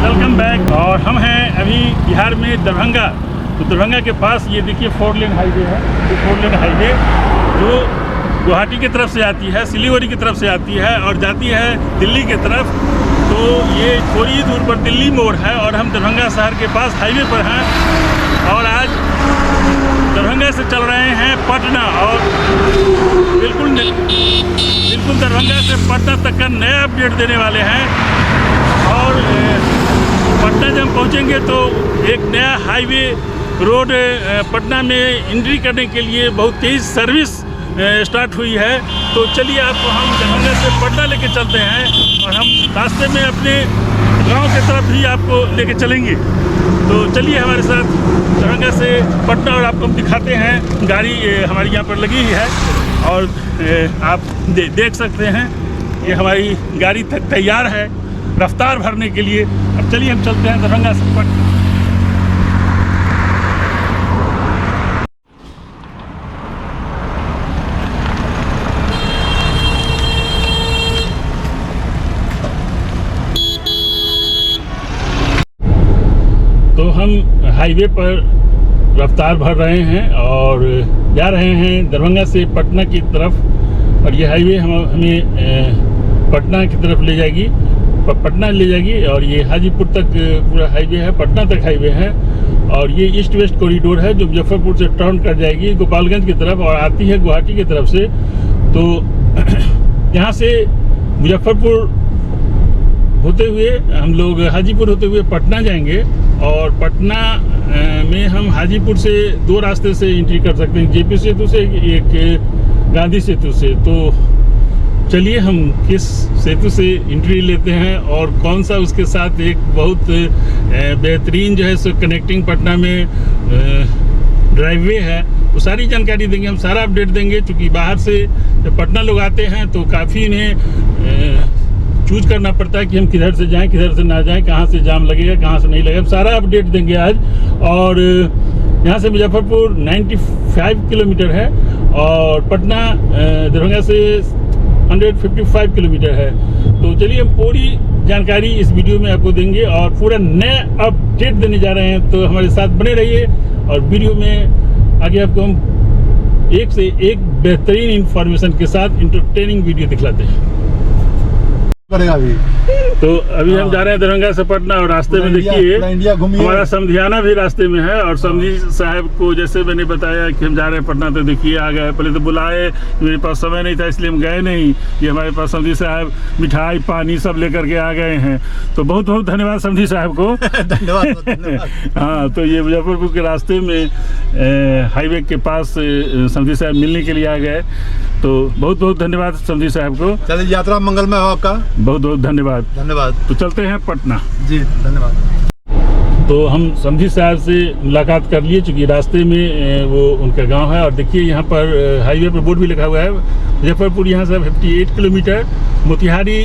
Welcome back. और हम हैं अभी बिहार में दरभंगा। तो दरभंगा के पास ये देखिए 4 लेन हाईवे है। ये 4 लेन हाईवे जो गुवाहाटी की तरफ से आती है, सिलीगुड़ी की तरफ से आती है और जाती है दिल्ली की तरफ। तो ये थोड़ी ही दूर पर दिल्ली मोड़ है और हम दरभंगा शहर के पास हाईवे पर हैं। और आज दरभंगा से चल रहे हैं पटना और बिल्कुल दरभंगा से पटना तक का नया अपडेट देने वाले हैं। और पटना जब हम पहुँचेंगे तो एक नया हाईवे रोड पटना में एंट्री करने के लिए बहुत तेज़ सर्विस स्टार्ट हुई है। तो चलिए आपको हम दरभंगा से पटना लेके चलते हैं और हम रास्ते में अपने गांव की तरफ भी आपको लेके चलेंगे। तो चलिए हमारे साथ दरभंगा से पटना और आपको हम दिखाते हैं। गाड़ी हमारी यहाँ पर लगी ही है और आप देख सकते हैं ये हमारी गाड़ी तैयार है रफ्तार भरने के लिए। अब चलिए हम चलते हैं दरभंगा से पटना। तो हम हाईवे पर रफ्तार भर रहे हैं और जा रहे हैं दरभंगा से पटना की तरफ। और ये हाईवे हमें पटना की तरफ ले जाएगी, पटना ले जाएगी। और ये हाजीपुर तक पूरा हाईवे है, पटना तक हाईवे है। और ये ईस्ट वेस्ट कॉरिडोर है जो मुजफ्फरपुर से टर्न कर जाएगी गोपालगंज की तरफ और आती है गुवाहाटी की तरफ से। तो यहाँ से मुजफ्फरपुर होते हुए हम लोग हाजीपुर होते हुए पटना जाएंगे। और पटना में हम हाजीपुर से 2 रास्ते से एंट्री कर सकते हैं, जेपी सेतु से, एक गांधी सेतु से। तो चलिए हम किस सेतु से एंट्री लेते हैं और कौन सा उसके साथ एक बहुत बेहतरीन जो है सो कनेक्टिंग पटना में ड्राइववे है, वो सारी जानकारी देंगे, हम सारा अपडेट देंगे। क्योंकि बाहर से जब पटना लोग आते हैं तो काफ़ी इन्हें चूज करना पड़ता है कि हम किधर से जाएं, किधर से ना जाएं, कहाँ से जाम लगेगा, कहाँ से नहीं लगेगा, सारा अपडेट देंगे आज। और यहाँ से मुजफ्फरपुर 95 किलोमीटर है और पटना दरभंगा से 155 किलोमीटर है। तो चलिए हम पूरी जानकारी इस वीडियो में आपको देंगे और पूरा नया अपडेट देने जा रहे हैं। तो हमारे साथ बने रहिए और वीडियो में आगे आपको हम एक से एक बेहतरीन इंफॉर्मेशन के साथ इंटरटेनिंग वीडियो दिखलाते हैं। करेगा अभी तो अभी हम जा रहे हैं दरभंगा से पटना और रास्ते में देखिए हमारा समधियाना भी रास्ते में है। और समधी साहब को जैसे मैंने बताया कि हम जा रहे हैं पटना, तो देखिए आ गए। पहले तो बुलाए, मेरे पास समय नहीं था इसलिए हम गए नहीं। ये हमारे पास समधी साहब मिठाई पानी सब लेकर के आ गए हैं। तो बहुत बहुत धन्यवाद समधी साहब को। धन्यवाद। हाँ, तो ये मुजफ्फरपुर के रास्ते में हाईवे के पास समधी साहब मिलने के लिए आ गए। तो बहुत बहुत धन्यवाद समधी साहब को। चलिए यात्रा मंगलमय हो आपका। बहुत बहुत धन्यवाद। तो चलते हैं पटना जी, धन्यवाद। तो हम समधी साहब से मुलाकात कर लिए चूँकि रास्ते में वो उनका गांव है। और देखिए यहाँ पर हाईवे पर बोर्ड भी लिखा हुआ है मुजफ्फरपुर यहाँ से 58 किलोमीटर, मोतिहारी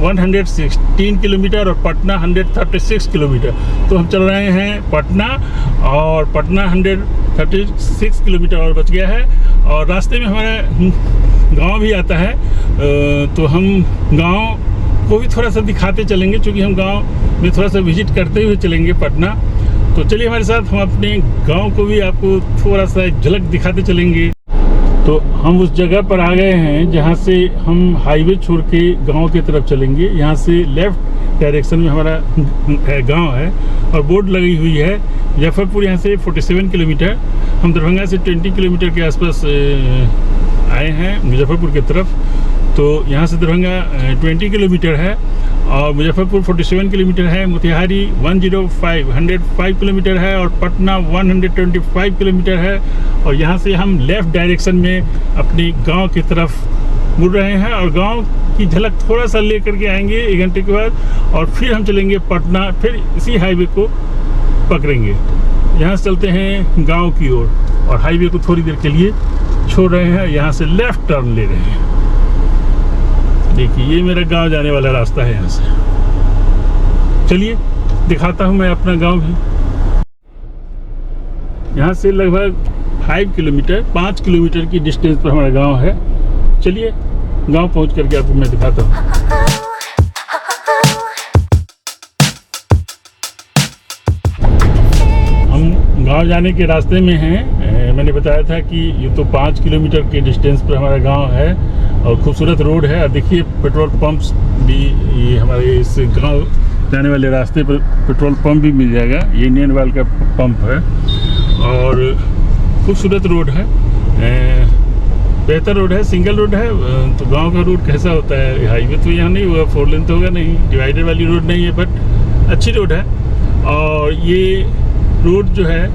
116 किलोमीटर और पटना 136 किलोमीटर। तो हम चल रहे हैं पटना और पटना 136 किलोमीटर और बच गया है। और रास्ते में हमारा गांव भी आता है, तो हम गांव को भी थोड़ा सा दिखाते चलेंगे क्योंकि हम गांव में थोड़ा सा विजिट करते हुए चलेंगे पटना। तो चलिए हमारे साथ, हम अपने गांव को भी आपको थोड़ा सा एक झलक दिखाते चलेंगे। तो हम उस जगह पर आ गए हैं जहां से हम हाईवे छोड़ के गाँव की तरफ चलेंगे। यहाँ से लेफ्ट डायरेक्शन में हमारा गांव है और बोर्ड लगी हुई है मुजफ्फरपुर यहाँ से 47 किलोमीटर। हम दरभंगा से 20 किलोमीटर के आसपास आए हैं मुजफ्फरपुर की तरफ। तो यहाँ से दरभंगा 20 किलोमीटर है और मुजफ्फरपुर 47 किलोमीटर है, मोतिहारी 105 किलोमीटर है और पटना 125 किलोमीटर है। और यहाँ से हम लेफ़्ट डायरेक्शन में अपने गांव की तरफ मुड़ रहे हैं और गांव की झलक थोड़ा सा ले करके आएंगे 1 घंटे के बाद। और फिर हम चलेंगे पटना, फिर इसी हाईवे को पकड़ेंगे। यहाँ से चलते हैं गांव की ओर और हाईवे को थोड़ी देर के लिए छोड़ रहे हैं, यहाँ से लेफ़्ट टर्न ले रहे हैं। देखिए ये मेरा गांव जाने वाला रास्ता है यहाँ से। चलिए दिखाता हूँ मैं अपना गांव भी। यहाँ से लगभग 5 किलोमीटर की डिस्टेंस पर हमारा गांव है। चलिए गांव पहुँच करके आपको मैं दिखाता हूँ। गांव जाने के रास्ते में हैं। मैंने बताया था कि ये तो 5 किलोमीटर के डिस्टेंस पर हमारा गांव है और खूबसूरत रोड है। और देखिए पेट्रोल पंप्स भी, ये हमारे इस गांव जाने वाले रास्ते पर पेट्रोल पंप भी मिल जाएगा। ये इंडियन ऑयल का पंप है और खूबसूरत रोड है, बेहतर रोड है, सिंगल रोड है। तो गांव का रोड कैसा होता है, हाईवे तो यहाँ नहीं हुआ, 4 लेन तो होगा नहीं, डिवाइडर वाली रोड नहीं है, बट अच्छी रोड है। और ये रोड जो है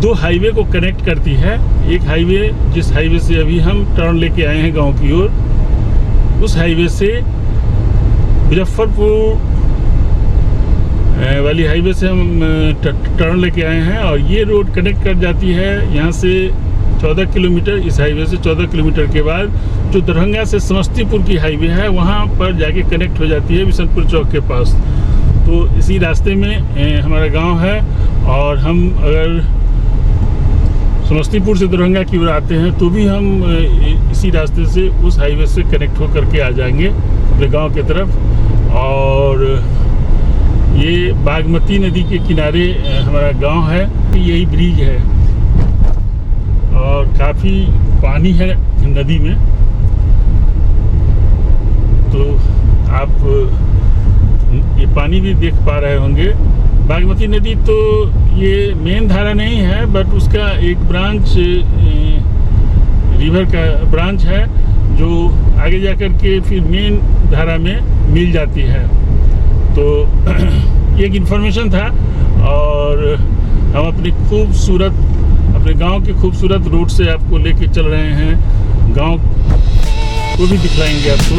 2 हाईवे को कनेक्ट करती है। एक हाईवे, जिस हाईवे से अभी हम टर्न लेके आए हैं गांव की ओर, उस हाईवे से मुजफ्फरपुर वाली हाईवे से हम टर्न लेके आए हैं। और ये रोड कनेक्ट कर जाती है यहाँ से 14 किलोमीटर, इस हाईवे से 14 किलोमीटर के बाद जो दरभंगा से समस्तीपुर की हाईवे है वहाँ पर जाके कनेक्ट हो जाती है बिशनपुर चौक के पास। तो इसी रास्ते में हमारा गांव है। और हम अगर समस्तीपुर से दरभंगा की ओर आते हैं तो भी हम इसी रास्ते से उस हाईवे से कनेक्ट होकर के आ जाएंगे अपने गांव की तरफ। और ये बागमती नदी के किनारे हमारा गांव है। यही ब्रिज है और काफ़ी पानी है नदी में। तो आप ये पानी भी देख पा रहे होंगे। बागमती नदी तो ये मेन धारा नहीं है, बट उसका एक ब्रांच, रिवर का ब्रांच है जो आगे जाकर के फिर मेन धारा में मिल जाती है। तो ये एक इन्फॉर्मेशन था। और हम अपने गांव के खूबसूरत रोड से आपको लेके चल रहे हैं। गांव को भी दिखलाएंगे आपको।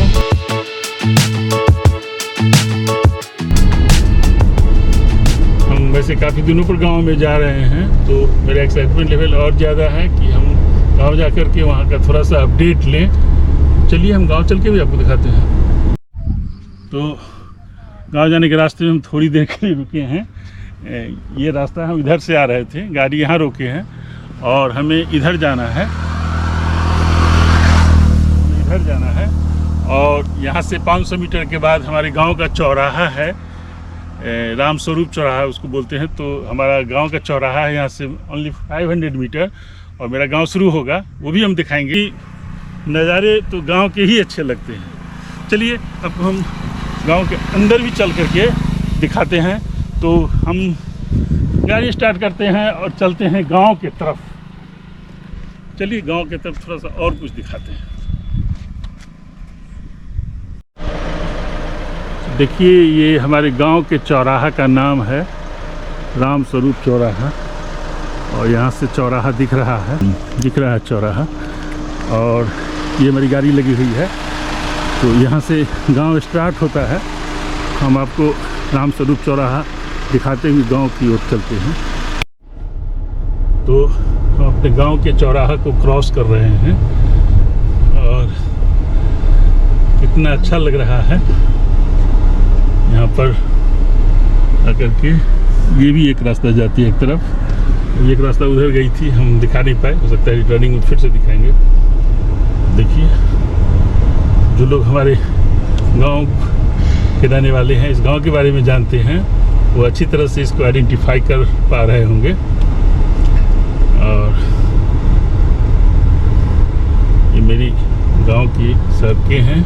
हम वैसे काफ़ी दिनों पर गांव में जा रहे हैं, तो मेरा एक्साइटमेंट लेवल और ज़्यादा है कि हम गांव जा कर के वहाँ का थोड़ा सा अपडेट लें। चलिए हम गांव चल के भी आपको दिखाते हैं। तो गांव जाने के रास्ते में हम थोड़ी देर के लिए रुके हैं। ये रास्ता हम इधर से आ रहे थे, गाड़ी यहाँ रोके हैं और हमें इधर जाना है, और यहाँ से 500 मीटर के बाद हमारे गांव का चौराहा है, राम स्वरूप चौराहा उसको बोलते हैं। तो हमारा गांव का चौराहा है यहाँ से ओनली 500 मीटर और मेरा गांव शुरू होगा, वो भी हम दिखाएंगे। नज़ारे तो गांव के ही अच्छे लगते हैं। चलिए अब हम गांव के अंदर भी चल करके दिखाते हैं। तो हम गाड़ी स्टार्ट करते हैं और चलते हैं गांव के तरफ। चलिए गांव के तरफ थोड़ा सा और कुछ दिखाते हैं। देखिए ये हमारे गांव के चौराहा का नाम है राम स्वरूप चौराहा। और यहाँ से चौराहा दिख रहा है चौराहा। और ये हमारी गाड़ी लगी हुई है। तो यहाँ से गांव स्टार्ट होता है। हम आपको राम स्वरूप चौराहा दिखाते हुए गांव की ओर चलते हैं। तो हम अपने गांव के चौराहा को क्रॉस कर रहे हैं और कितना अच्छा लग रहा है यहाँ पर आकर के। ये भी एक रास्ता जाती है एक तरफ, एक रास्ता उधर गई थी, हम दिखा नहीं पाए, हो सकता है रिटर्निंग में फिर से दिखाएंगे। देखिए जो लोग हमारे गांव के रहने वाले हैं, इस गांव के बारे में जानते हैं, वो अच्छी तरह से इसको आइडेंटिफाई कर पा रहे होंगे। और ये मेरी गांव की सड़कें हैं।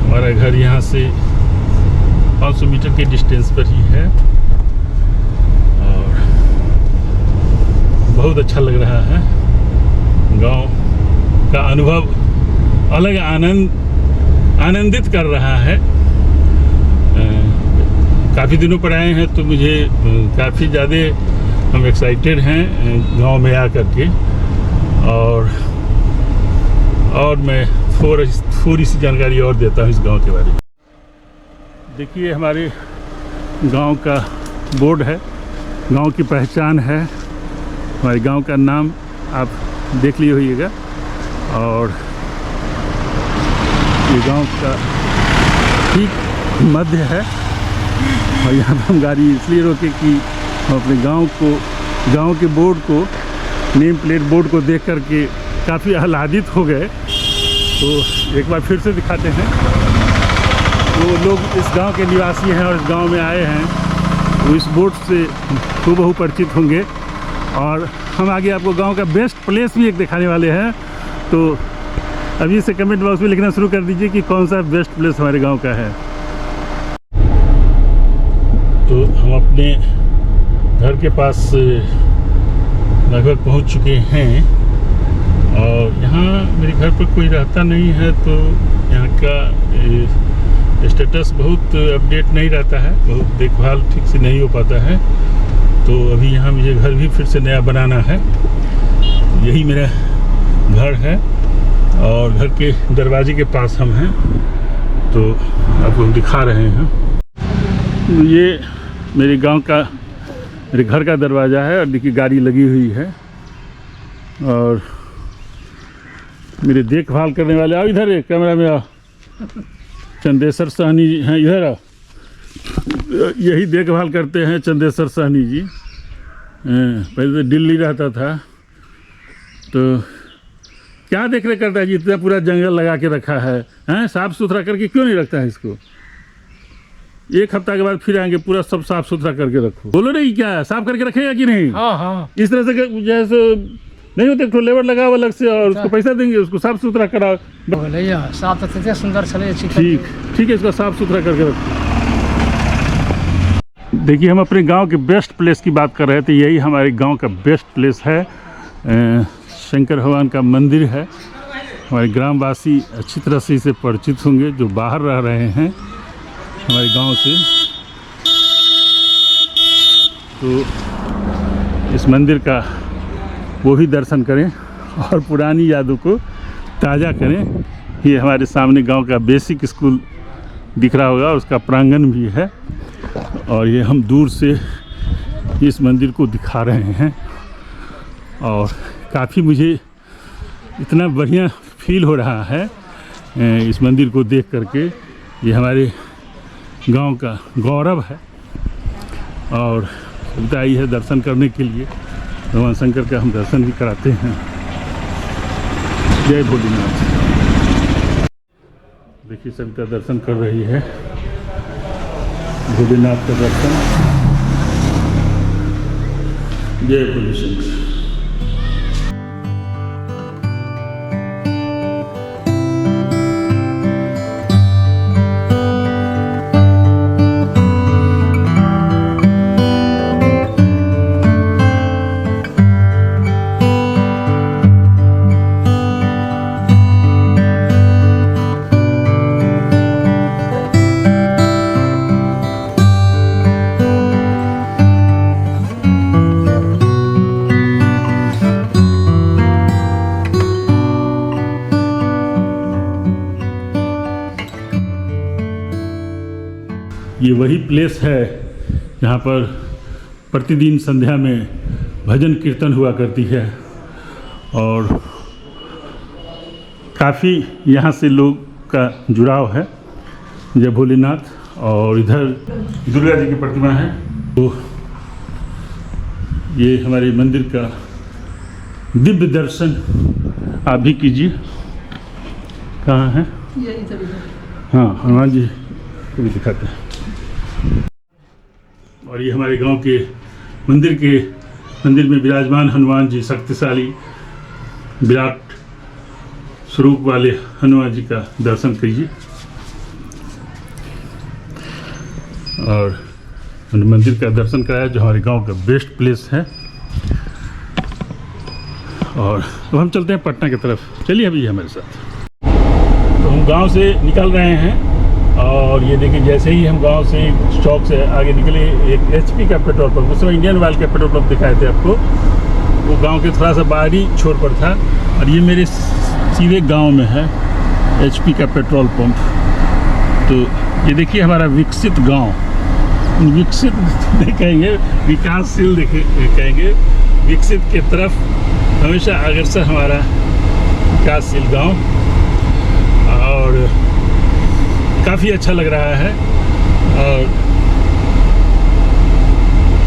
हमारा घर यहाँ से 500 मीटर के डिस्टेंस पर ही है और बहुत अच्छा लग रहा है। गांव का अनुभव अलग आनंदित कर रहा है। काफ़ी दिनों पर आए हैं तो मुझे काफ़ी ज़्यादा हम एक्साइटेड हैं गांव में आ कर के। और मैं थोड़ी सी जानकारी और देता हूँ इस गांव के बारे में। देखिए हमारे गांव का बोर्ड है, गांव की पहचान है। हमारे गांव का नाम आप देख लिए होइएगा। और ये गांव का ठीक मध्य है। और यहाँ पर हम गाड़ी इसलिए रोके कि हम अपने गांव के बोर्ड को, नेम प्लेट बोर्ड को देख कर के काफ़ी आह्लादित हो गए। तो एक बार फिर से दिखाते हैं। वो लोग इस गांव के निवासी हैं और इस गांव में आए हैं तो इस बोट से खूब परिचित होंगे। और हम आगे आपको गांव का बेस्ट प्लेस भी एक दिखाने वाले हैं। तो अभी से कमेंट बॉक्स में लिखना शुरू कर दीजिए कि कौन सा बेस्ट प्लेस हमारे गांव का है। तो हम अपने घर के पास लगभग पहुंच चुके हैं और यहाँ मेरे घर पर कोई रहता नहीं है, तो यहाँ का स्टेटस बहुत अपडेट नहीं रहता है, बहुत देखभाल ठीक से नहीं हो पाता है। तो अभी यहाँ मुझे घर भी फिर से नया बनाना है। यही मेरा घर है और घर के दरवाजे के पास हम हैं, तो आपको हम दिखा रहे हैं। ये मेरे गांव का, मेरे घर का दरवाज़ा है और देखिए गाड़ी लगी हुई है। और मेरे देखभाल करने वाले, आओ इधर, कैमरा में आओ, चंदेश्वर सहनी जी हैं, इधर आओ। यही देखभाल करते हैं चंदेश्वर सहनी जी। पहले तो दिल्ली रहता था, तो क्या देख रेख करता है जी? इतना पूरा जंगल लगा के रखा है, हैं? साफ़ सुथरा करके क्यों नहीं रखता है इसको? एक हफ्ता के बाद फिर आएंगे, पूरा सब साफ सुथरा करके रखो। बोलो नहीं, क्या साफ करके रखेगा कि नहीं? हाँ। इस तरह से जैसे नहीं होते, तो लेबर लगाओ अलग से और उसको पैसा देंगे, उसको साफ सुथरा कराओ। साफ तो सुंदर चले। ठीक है, इसको साफ सुथरा करके रखो। देखिए, हम अपने गांव के बेस्ट प्लेस की बात कर रहे थे। यही हमारे गांव का बेस्ट प्लेस है। शंकर भगवान का मंदिर है। हमारे ग्रामवासी अच्छी तरह से इसे परिचित होंगे, जो बाहर रह रहे हैं हमारे गांव से। तो इस मंदिर का वो भी दर्शन करें और पुरानी यादों को ताज़ा करें। ये हमारे सामने गांव का बेसिक स्कूल दिख रहा होगा, उसका प्रांगण भी है। और ये हम दूर से इस मंदिर को दिखा रहे हैं और काफ़ी मुझे इतना बढ़िया फील हो रहा है इस मंदिर को देख करके। ये हमारे गांव का गौरव है और सुविधा आई है दर्शन करने के लिए। भगवान शंकर का हम दर्शन भी कराते हैं। जय भोलेनाथ। देखिए, सविता दर्शन कर रही है, भोलेनाथ का दर्शन। जय भोले शंकर। ये वही प्लेस है जहाँ पर प्रतिदिन संध्या में भजन कीर्तन हुआ करती है और काफ़ी यहाँ से लोग का जुड़ाव है। जय भोलेनाथ। और इधर दुर्गा जी की प्रतिमा है। तो ये हमारे मंदिर का दिव्य दर्शन आप भी कीजिए। कहाँ है? हाँ, हनुमान जी को भी दिखाते हैं। और ये हमारे गांव के मंदिर में विराजमान हनुमान जी, शक्तिशाली विराट स्वरूप वाले हनुमान जी का दर्शन कीजिए। और मंदिर का दर्शन कराया, जो हमारे गांव का बेस्ट प्लेस है। और अब हम चलते हैं पटना की तरफ। चलिए अभी हमारे साथ। तो हम गांव से निकल रहे हैं और ये देखिए, जैसे ही हम गांव से चौक से आगे निकले, एक HP का पेट्रोल पंप, उस समय इंडियन ऑयल का पेट्रोल पंप दिखाए थे आपको, वो गांव के थोड़ा सा बाहरी छोर पर था। और ये मेरे सीधे गांव में है HP का पेट्रोल पंप। तो ये देखिए हमारा विकसित गांव, विकसित नहीं कहेंगे, विकासशील कहेंगे। विकसित के तरफ हमेशा अग्रसर हमारा विकासशील गांव। और काफ़ी अच्छा लग रहा है। और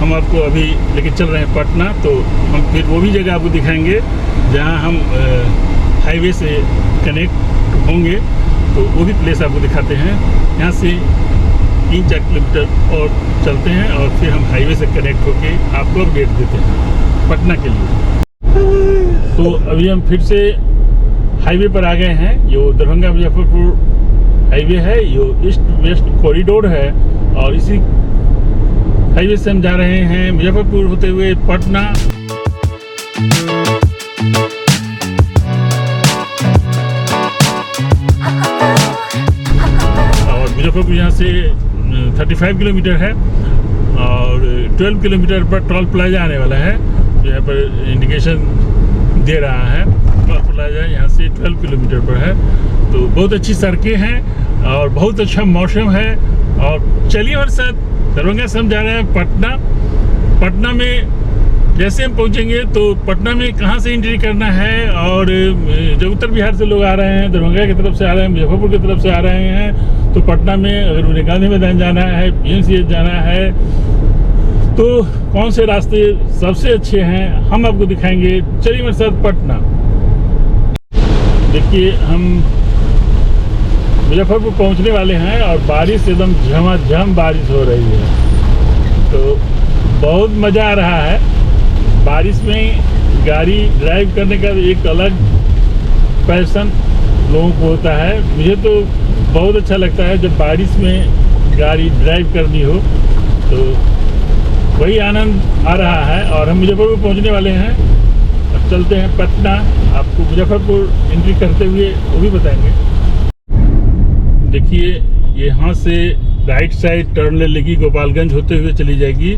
हम आपको अभी लेके चल रहे हैं पटना। तो हम फिर वो भी जगह आपको दिखाएंगे जहां हम हाईवे से कनेक्ट होंगे, तो वो भी प्लेस आपको दिखाते हैं। यहाँ से 3-4 किलोमीटर और चलते हैं और फिर हम हाईवे से कनेक्ट होके आपको अपडेट देते हैं पटना के लिए। तो अभी हम फिर से हाईवे पर आ गए हैं। जो दरभंगा मुजफ्फरपुर हाईवे है, ये ईस्ट वेस्ट कॉरिडोर है और इसी हाईवे से हम जा रहे हैं मुजफ्फरपुर होते हुए पटना। और मुजफ्फरपुर यहाँ से 35 किलोमीटर है और 12 किलोमीटर पर टोल प्लाजा आने वाला है। जो यहाँ पर इंडिकेशन दे रहा है, टोल प्लाजा यहाँ से 12 किलोमीटर पर है। तो बहुत अच्छी सड़कें हैं और बहुत अच्छा मौसम है। और चलिए हमारे साथ दरभंगा से हम जा रहे हैं पटना। पटना में जैसे हम पहुंचेंगे तो पटना में कहाँ से एंट्री करना है, और जो उत्तर बिहार से लोग आ रहे हैं, दरभंगा की तरफ से आ रहे हैं, मुजफ्फरपुर की तरफ से आ रहे हैं, तो पटना में अगर उन्हें गांधी मैदान जाना है, PMCH जाना है, तो कौन से रास्ते सबसे अच्छे हैं हम आपको दिखाएंगे। चलिए मेरे साथ पटना। देखिए हम मुजफ्फरपुर पहुंचने वाले हैं और बारिश एकदम झमाझम बारिश हो रही है। तो बहुत मज़ा आ रहा है। बारिश में गाड़ी ड्राइव करने का एक अलग पैशन लोगों को होता है। मुझे तो बहुत अच्छा लगता है जब बारिश में गाड़ी ड्राइव करनी हो, तो वही आनंद आ रहा है। और हम मुजफ्फरपुर पहुंचने वाले हैं। अब चलते हैं पटना। आपको मुजफ्फरपुर एंट्री करते हुए वो भी बताएंगे। देखिए यहाँ से राइट साइड टर्न ले लेगी, गोपालगंज होते हुए चली जाएगी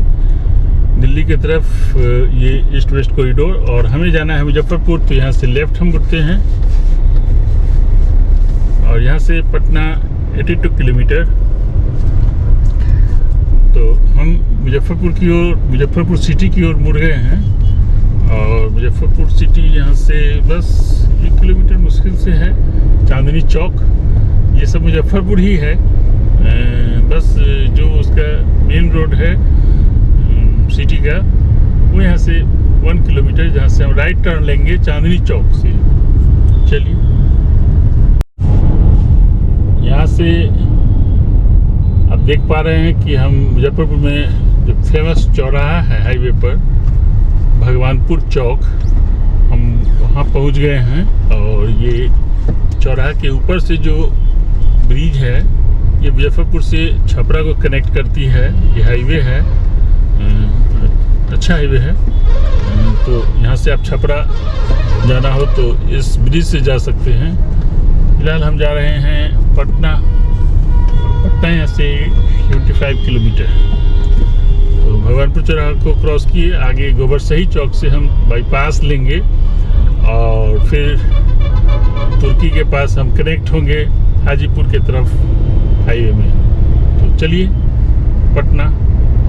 दिल्ली की तरफ, ये ईस्ट वेस्ट कॉरिडोर। और हमें जाना है मुजफ्फरपुर, तो यहाँ से लेफ्ट हम मुड़ते हैं और यहाँ से पटना 82 किलोमीटर। तो हम मुजफ्फरपुर की ओर, मुजफ्फरपुर सिटी की ओर मुड़ गए हैं। और मुजफ्फरपुर सिटी यहाँ से बस 1 किलोमीटर मुश्किल से है। चांदनी चौक ये सब मुजफ्फरपुर ही है। बस जो उसका मेन रोड है सिटी का, वो यहाँ से 1 किलोमीटर, जहाँ से हम राइट टर्न लेंगे चांदनी चौक से। चलिए यहाँ से आप देख पा रहे हैं कि हम मुजफ्फरपुर में जो फेमस चौराहा है हाईवे पर, भगवानपुर चौक, हम वहाँ पहुँच गए हैं। और ये चौराहा के ऊपर से जो ब्रिज है, ये मुजफ्फरपुर से छपरा को कनेक्ट करती है। ये हाईवे है, अच्छा हाईवे है। तो यहाँ से आप छपरा जाना हो तो इस ब्रिज से जा सकते हैं। फिलहाल हम जा रहे हैं पटना। पटना यहाँ से 75 किलोमीटर। तो भगवानपुर चौराहा को क्रॉस किए आगे गोबरसही चौक से हम बाईपास लेंगे और फिर तुर्की के पास हम कनेक्ट होंगे हाजीपुर के तरफ हाईवे में। तो चलिए पटना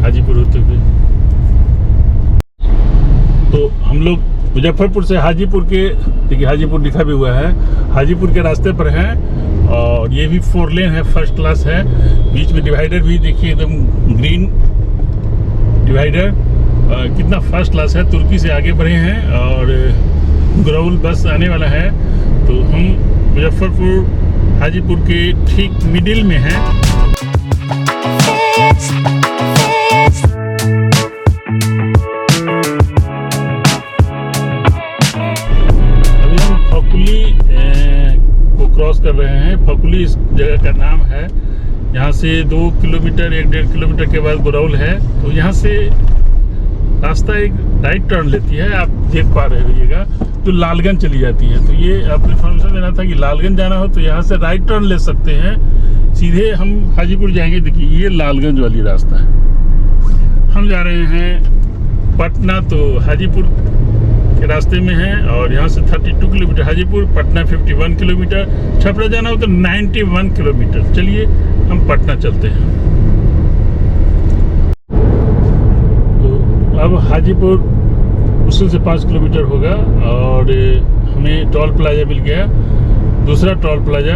हाजीपुर होते हुए। तो हम लोग मुजफ्फरपुर से हाजीपुर के, देखिए हाजीपुर लिखा भी हुआ है, हाजीपुर के रास्ते पर हैं। और ये भी 4 लेन है, फर्स्ट क्लास है। बीच में डिवाइडर भी देखिए एकदम ग्रीन डिवाइडर, कितना फर्स्ट क्लास है। तुर्की से आगे बढ़े हैं और गुरौल बस आने वाला है। तो हम मुजफ्फरपुर हाजीपुर के ठीक मिडिल में हैं। अभी हम फकुली को क्रॉस कर रहे हैं। फकुली इस जगह का नाम है। यहाँ से 2 किलोमीटर 1-1.5 किलोमीटर के बाद गुरौल है। तो यहाँ से रास्ता एक राइट टर्न लेती है, आप देख पा रहे होइएगा, जो लालगंज चली जाती है। तो ये आपको इन्फॉर्मेशन देना था कि लालगंज जाना हो तो यहाँ से राइट टर्न ले सकते हैं, सीधे हम हाजीपुर जाएंगे। देखिए ये लालगंज वाली रास्ता है। हम जा रहे हैं पटना, तो हाजीपुर के रास्ते में है। और यहाँ से 32 किलोमीटर हाजीपुर, पटना 51 किलोमीटर, छपरा जाना हो तो 91 किलोमीटर। चलिए हम पटना चलते हैं। तो अब हाजीपुर मुश्किल से 5 किलोमीटर होगा और हमें टोल प्लाजा मिल गया, दूसरा टोल प्लाजा।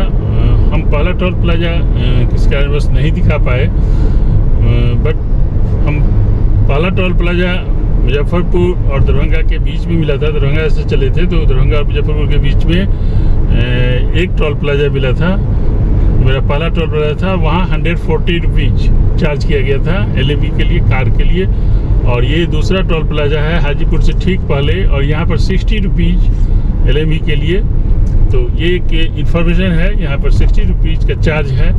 हम पहला टोल प्लाजा किस कारणवश नहीं दिखा पाए, बट हम पहला टोल प्लाजा मुजफ्फरपुर और दरभंगा के बीच में मिला था। दरभंगा से चले थे तो दरभंगा और मुजफ्फरपुर के बीच में एक टोल प्लाजा मिला था। मेरा पहला टोल प्लाजा था, वहाँ 140 रुपीज़ चार्ज किया गया था LME के लिए, कार के लिए। और ये दूसरा टोल प्लाजा है हाजीपुर से ठीक पहले, और यहाँ पर 60 रुपीज़ LME के लिए। तो ये एक इन्फॉर्मेशन है, यहाँ पर 60 रुपीज़ का चार्ज है।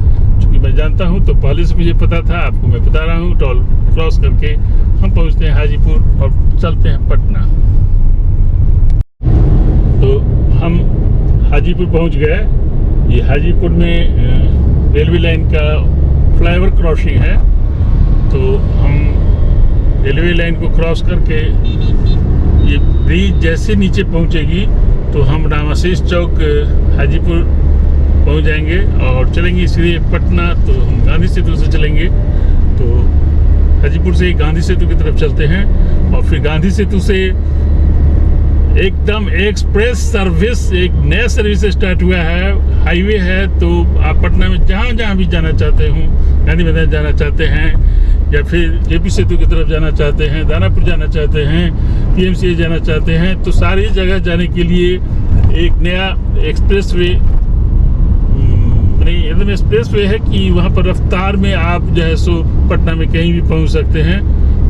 चूँकि मैं जानता हूँ तो पहले से मुझे पता था, आपको मैं बता रहा हूँ। टोल क्रॉस करके हम पहुँचते हैं हाजीपुर और चलते हैं पटना। तो हम हाजीपुर पहुँच गए। ये हाजीपुर में रेलवे लाइन का फ्लाईओवर क्रॉसिंग है। तो हम रेलवे लाइन को क्रॉस करके ये ब्रिज जैसे नीचे पहुँचेगी तो हम रामाशीष चौक हाजीपुर पहुँच जाएंगे और चलेंगे सीधे पटना। तो हम गांधी सेतु से चलेंगे, तो हाजीपुर से गांधी सेतु की तरफ चलते हैं और फिर गांधी सेतु से एकदम एक्सप्रेस सर्विस, एक नया सर्विस स्टार्ट हुआ है, हाईवे है। तो आप पटना में जहाँ जहाँ भी जाना चाहते हो, गांधी मैदान जाना चाहते हैं या फिर जेपी सेतु की तरफ जाना चाहते हैं, दानापुर जाना चाहते हैं, PMCA जाना चाहते हैं, तो सारी जगह जाने के लिए एक नया एक्सप्रेस वे, नहीं एकदम एक्सप्रेस वे है कि वहाँ पर रफ्तार में आप जो है सो पटना में कहीं भी पहुँच सकते हैं।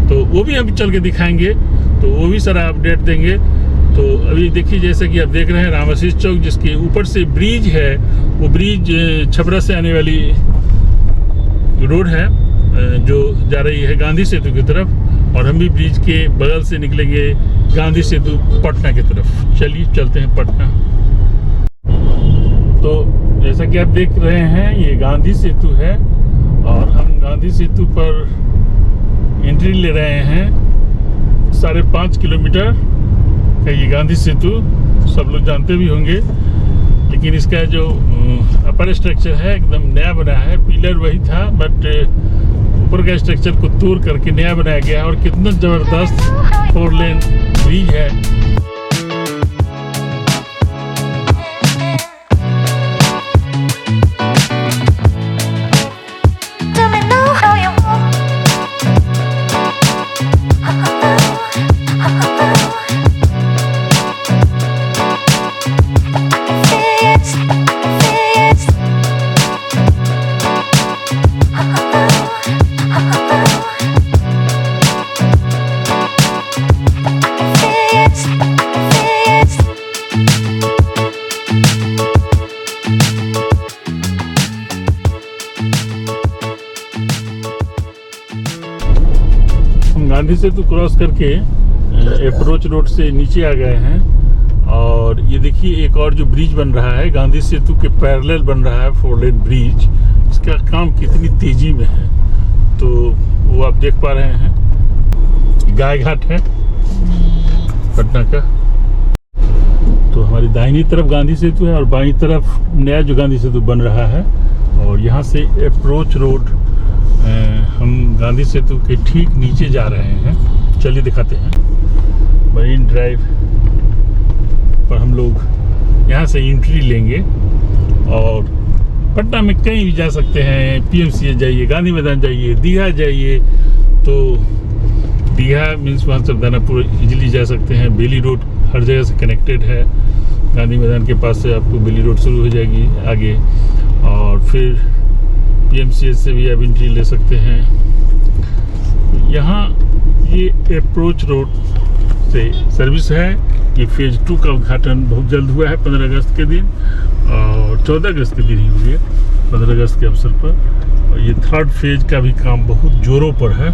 तो वो भी हम चल के दिखाएंगे, तो वो भी सारा अपडेट देंगे। तो अभी देखिए, जैसे कि आप देख रहे हैं रामाशीष चौक, जिसके ऊपर से ब्रिज है, वो ब्रिज छपरा से आने वाली रोड है जो जा रही है गांधी सेतु की तरफ, और हम भी ब्रिज के बगल से निकलेंगे गांधी सेतु पटना की तरफ। चलिए चलते हैं पटना। तो जैसा कि आप देख रहे हैं, ये गांधी सेतु है और हम गांधी सेतु पर एंट्री ले रहे हैं। 5.5 किलोमीटर का ये गांधी सेतु सब लोग जानते भी होंगे, लेकिन इसका जो अपर स्ट्रक्चर है एकदम नया बना है। पिलर वही था, बट ऊपर का स्ट्रक्चर को तोड़ करके नया बनाया गया है। और कितना ज़बरदस्त 4 लेन ब्रिज है। गांधी सेतु क्रॉस करके अप्रोच रोड से नीचे आ गए हैं। और ये देखिए, एक और जो ब्रिज बन रहा है गांधी सेतु के पैरेलल बन रहा है, 4 लेन ब्रिज। इसका काम कितनी तेजी में है तो वो आप देख पा रहे हैं। गाय घाट है पटना का। तो हमारी दाहिनी तरफ गांधी सेतु है और बाईं तरफ नया जो गांधी सेतु बन रहा है। और यहाँ से अप्रोच रोड हम गांधी सेतु के ठीक नीचे जा रहे हैं। चलिए दिखाते हैं। मरीन ड्राइव पर हम लोग यहाँ से एंट्री लेंगे और पटना में कहीं भी जा सकते हैं। PMCA जाइए, गांधी मैदान जाइए, दीघा जाइए। तो दीघा मीन्स वहाँ से दानापुर इजीली जा सकते हैं। बेली रोड हर जगह से कनेक्टेड है। गांधी मैदान के पास से आपको बेली रोड शुरू हो जाएगी आगे, और फिर PMCA से भी आप एंट्री ले सकते हैं। यहाँ ये अप्रोच रोड से सर्विस है। ये फेज़ 2 का उद्घाटन बहुत जल्द हुआ है 15 अगस्त के दिन, और 14 अगस्त के दिन ही हो गया, 15 अगस्त के अवसर पर। और ये 3rd फेज़ का भी काम बहुत जोरों पर है,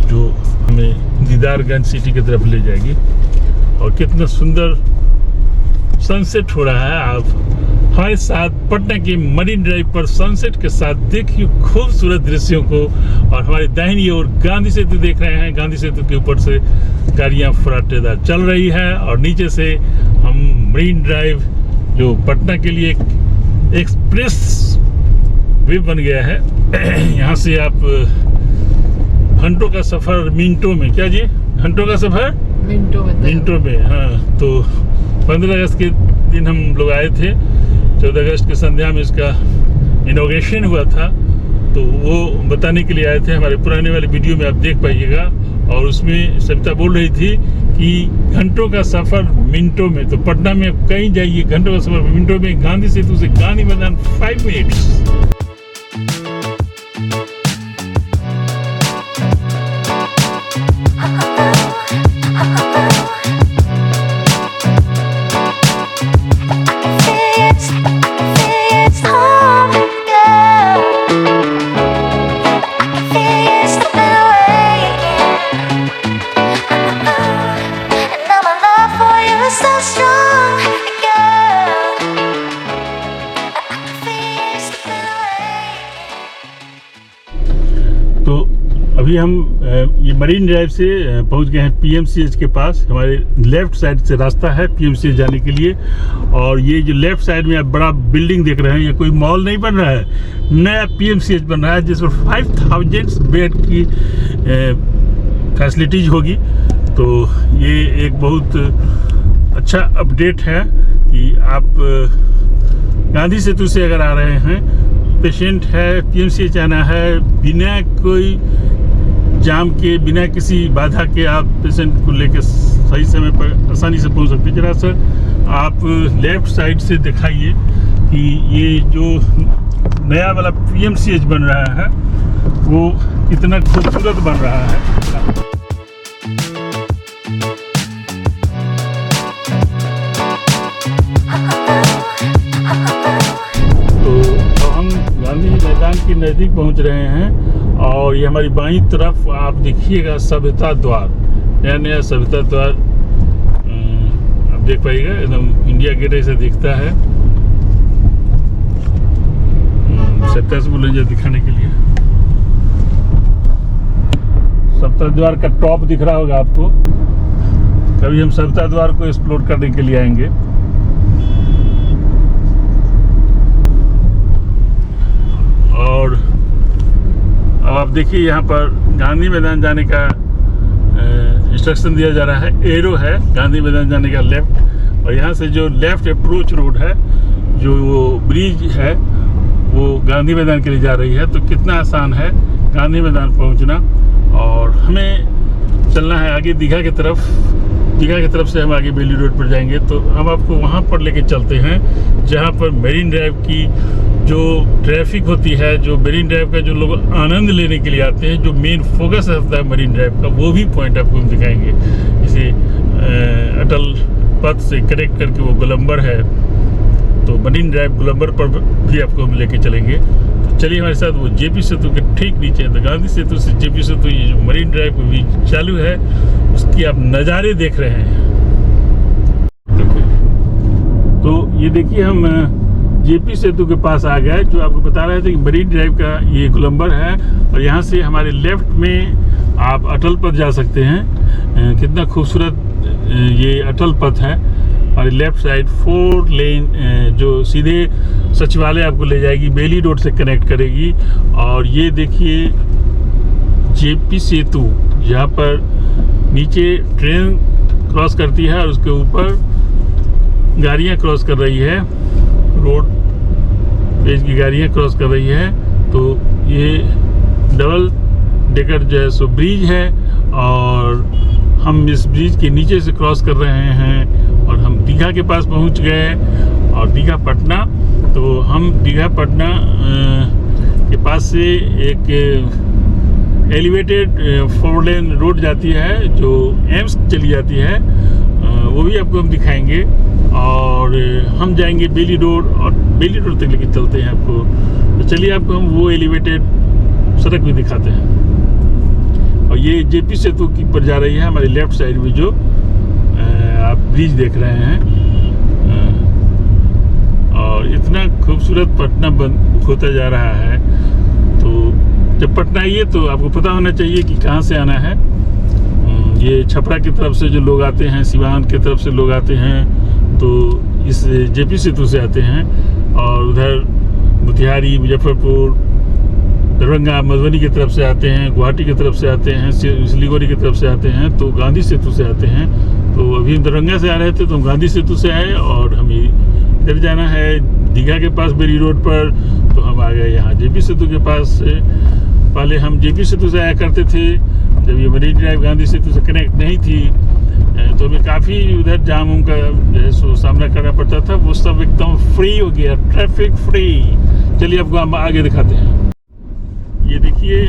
जो हमें दीदारगंज सिटी की तरफ ले जाएगी। और कितना सुंदर सनसेट हो रहा है। आप हमारे साथ पटना के मरीन ड्राइव पर सनसेट के साथ देखिए खूबसूरत दृश्यों को। और हमारी दाहिनी ओर गांधी सेतु देख रहे हैं। गांधी सेतु के ऊपर से गाड़ियां फराटेदार चल रही है, और नीचे से हम मरीन ड्राइव, जो पटना के लिए एक एक्सप्रेस वे बन गया है। यहाँ से आप घंटों का सफ़र मिनटों में, क्या जी, घंटों का सफ़र मिनटों में। हाँ, तो 15 अगस्त के दिन हम लोग आए थे। 14 अगस्त की संध्या में इसका इनॉग्रेशन हुआ था, तो वो बताने के लिए आए थे। हमारे पुराने वाले वीडियो में आप देख पाइएगा। और उसमें सविता बोल रही थी कि घंटों का सफ़र मिनटों में। तो पटना में कहीं जाइए, घंटों का सफ़र मिनटों में। गांधी सेतु से गांधी मैदान 5 मिनट्स। तो अभी हम ये मरीन ड्राइव से पहुंच गए हैं पीएमसीएच के पास। हमारे लेफ्ट साइड से रास्ता है पीएमसीएच जाने के लिए। और ये जो लेफ्ट साइड में आप बड़ा बिल्डिंग देख रहे हैं, ये कोई मॉल नहीं बन रहा है, नया पीएमसीएच बन रहा है जिसमें 5000 बेड की फैसिलिटीज होगी। तो ये एक बहुत अच्छा अपडेट है कि आप गांधी सेतु से अगर आ रहे हैं, पेशेंट है, पीएमसीएच आना है, बिना कोई जाम के, बिना किसी बाधा के आप पेशेंट को लेकर सही समय पर आसानी से पहुंच सकते हैं। जरा सर आप लेफ्ट साइड से दिखाइए कि ये जो नया वाला पीएमसीएच बन रहा है वो कितना खूबसूरत बन रहा है। गांधी मैदान के नज़दीक पहुंच रहे हैं और ये हमारी बाईं तरफ आप देखिएगा सभ्यता द्वार, नया नया सभ्यता द्वार आप देख पाइएगा। एकदम इंडिया गेट ऐसा दिखता है। सभ्यता से बोलेंगे दिखाने के लिए। सभ्यता द्वार का टॉप दिख रहा होगा आपको। कभी हम सभ्यता द्वार को एक्सप्लोर करने के लिए आएंगे। और अब आप देखिए यहाँ पर गांधी मैदान जाने का इंस्ट्रक्शन दिया जा रहा है। एरो है गांधी मैदान जाने का लेफ्ट, और यहाँ से जो लेफ्ट अप्रोच रोड है, जो वो ब्रिज है, वो गांधी मैदान के लिए जा रही है। तो कितना आसान है गांधी मैदान पहुँचना। और हमें चलना है आगे दीघा की तरफ। दीघा की तरफ से हम आगे बेली रोड पर जाएंगे। तो हम आपको वहाँ पर लेके चलते हैं जहाँ पर मरीन ड्राइव की जो ट्रैफिक होती है, जो मरीन ड्राइव का जो लोग आनंद लेने के लिए आते हैं, जो मेन फोकस होता है मरीन ड्राइव का, वो भी पॉइंट आपको हम दिखाएंगे। जैसे अटल पथ से कनेक्ट करके वो गोलंबर है, तो मरीन ड्राइव गोलंबर पर भी आपको हम लेके चलेंगे। तो चलिए हमारे साथ। वो जेपी सेतु के ठीक नीचे, तो गांधी सेतु से जेपी सेतु ये जो मरीन ड्राइव भी चालू है, उसकी आप नज़ारे देख रहे हैं। तो ये देखिए हम जेपी सेतु के पास आ गए, जो आपको बता रहे थे कि मरीन ड्राइव का ये गोलंबर है। और यहाँ से हमारे लेफ्ट में आप अटल पथ जा सकते हैं। कितना खूबसूरत ये अटल पथ है। हमारे लेफ्ट साइड 4 लेन जो सीधे सचिवालय आपको ले जाएगी, बेली रोड से कनेक्ट करेगी। और ये देखिए जेपी सेतु, यहाँ पर नीचे ट्रेन क्रॉस करती है और उसके ऊपर गाड़ियाँ क्रॉस कर रही है, रोड पेज की गाड़ियाँ क्रॉस कर रही है। तो ये डबल डेकर जो है सो ब्रिज है, और हम इस ब्रिज के नीचे से क्रॉस कर रहे हैं और हम दीघा के पास पहुंच गए। और दीघा पटना, तो हम दीघा पटना के पास से एक एलिवेटेड 4 लेन रोड जाती है जो एम्स चली जाती है, वो भी आपको हम दिखाएंगे। और हम जाएंगे बेली रोड, और बेली रोड तक लेके चलते हैं आपको। तो चलिए आपको हम वो एलिवेटेड सड़क भी दिखाते हैं। और ये जेपी सेतु की पर जा रही है हमारे लेफ्ट साइड में, जो आप ब्रिज देख रहे हैं। और इतना खूबसूरत पटना बन होता जा रहा है। तो जब पटना आइए तो आपको पता होना चाहिए कि कहाँ से आना है। ये छपरा की तरफ से जो लोग आते हैं, सिवान की तरफ से लोग आते हैं, तो इस जेपी सेतु से आते हैं। और उधर मोतिहारी, मुजफ्फरपुर, दरभंगा, मधुबनी की तरफ से आते हैं, गुवाहाटी की तरफ से आते हैं, सिलीगुड़ी की तरफ से आते हैं, तो गांधी सेतु से आते हैं। तो अभी हम दरभंगा से आ रहे थे तो हम गांधी सेतु से आए, और हमें इधर जाना है दीघा के पास बेली रोड पर, तो हम आ गए यहाँ जेपी सेतु के पास से। पहले हम जेपी सेतु से आया करते थे जब ये मरीन ड्राइव गांधी सेतु से कनेक्ट नहीं थी तो हमें काफ़ी उधर जाम का जो है सो सामना करना पड़ता था। वो सब एकदम फ्री हो गया, ट्रैफिक फ्री। चलिए आपको हम आगे दिखाते हैं। ये देखिए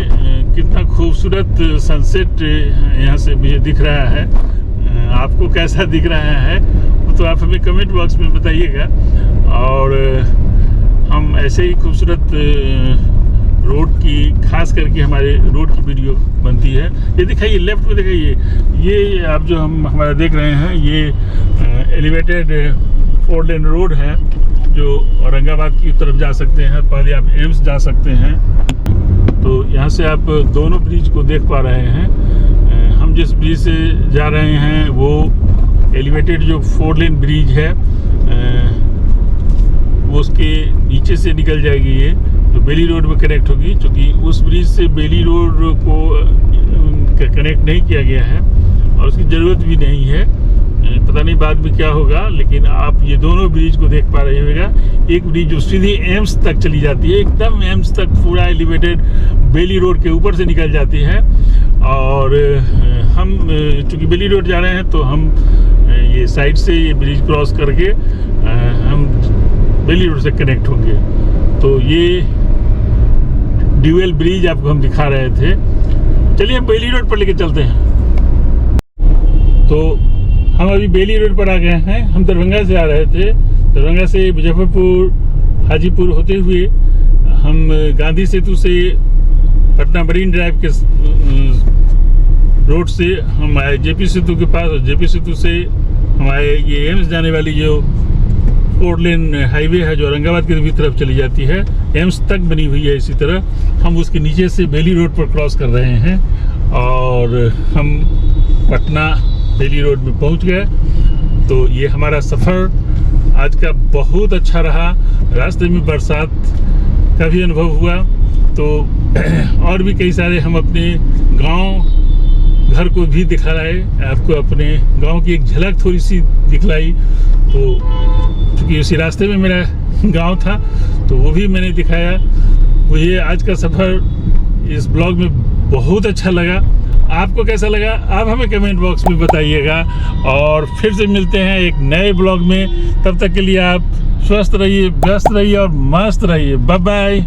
कितना खूबसूरत सनसेट यहाँ से मुझे दिख रहा है। आपको कैसा दिख रहा है वो तो आप हमें कमेंट बॉक्स में बताइएगा। और हम ऐसे ही खूबसूरत रोड की, खास करके हमारे रोड की वीडियो बनती है। ये दिखाइए, लेफ्ट में दिखाइए, ये आप जो हमारा देख रहे हैं ये एलिवेटेड 4 लेन रोड है जो औरंगाबाद की तरफ जा सकते हैं। पहले आप एम्स जा सकते हैं, तो यहाँ से आप दोनों ब्रिज को देख पा रहे हैं। हम जिस ब्रिज से जा रहे हैं वो एलिवेटेड जो 4 लेन ब्रिज है वो उसके नीचे से निकल जाएगी, ये जो बेली रोड में कनेक्ट होगी। क्योंकि उस ब्रिज से बेली रोड को कनेक्ट नहीं किया गया है और उसकी ज़रूरत भी नहीं है। पता नहीं बाद में क्या होगा, लेकिन आप ये दोनों ब्रिज को देख पा रहे होगा। एक ब्रिज जो सीधी एम्स तक चली जाती है, एकदम एम्स तक पूरा एलिवेटेड बेली रोड के ऊपर से निकल जाती है। और हम चूँकि बेली रोड जा रहे हैं तो हम ये साइड से ये ब्रिज क्रॉस करके हम बेली रोड से कनेक्ट होंगे। तो ये ड्यूअल ब्रिज आपको हम दिखा रहे थे। चलिए हम बेली रोड पर लेके चलते हैं। तो हम अभी बेली रोड पर आ गए हैं। हम दरभंगा से आ रहे थे। दरभंगा से मुजफ्फरपुर, हाजीपुर होते हुए हम गांधी सेतु से पटना मरीन ड्राइव के रोड से हम आए जेपी सेतु के पास, और जेपी सेतु से हम आए ये एम्स जाने वाली जो 4 लेन हाईवे है जो औरंगाबाद की तरफ चली जाती है, एम्स तक बनी हुई है। इसी तरह हम उसके नीचे से बेली रोड पर क्रॉस कर रहे हैं और हम पटना बेली रोड में पहुंच गए। तो ये हमारा सफ़र आज का बहुत अच्छा रहा। रास्ते में बरसात का भी अनुभव हुआ, तो और भी कई सारे हम अपने गांव घर को भी दिखा रहे, आपको अपने गांव की एक झलक थोड़ी सी दिखलाई। तो क्योंकि उसी रास्ते में मेरा गांव था तो वो भी मैंने दिखाया। मुझे आज का सफ़र इस ब्लॉग में बहुत अच्छा लगा। आपको कैसा लगा आप हमें कमेंट बॉक्स में बताइएगा। और फिर से मिलते हैं एक नए ब्लॉग में। तब तक के लिए आप स्वस्थ रहिए, व्यस्त रहिए और मस्त रहिए। Bye bye.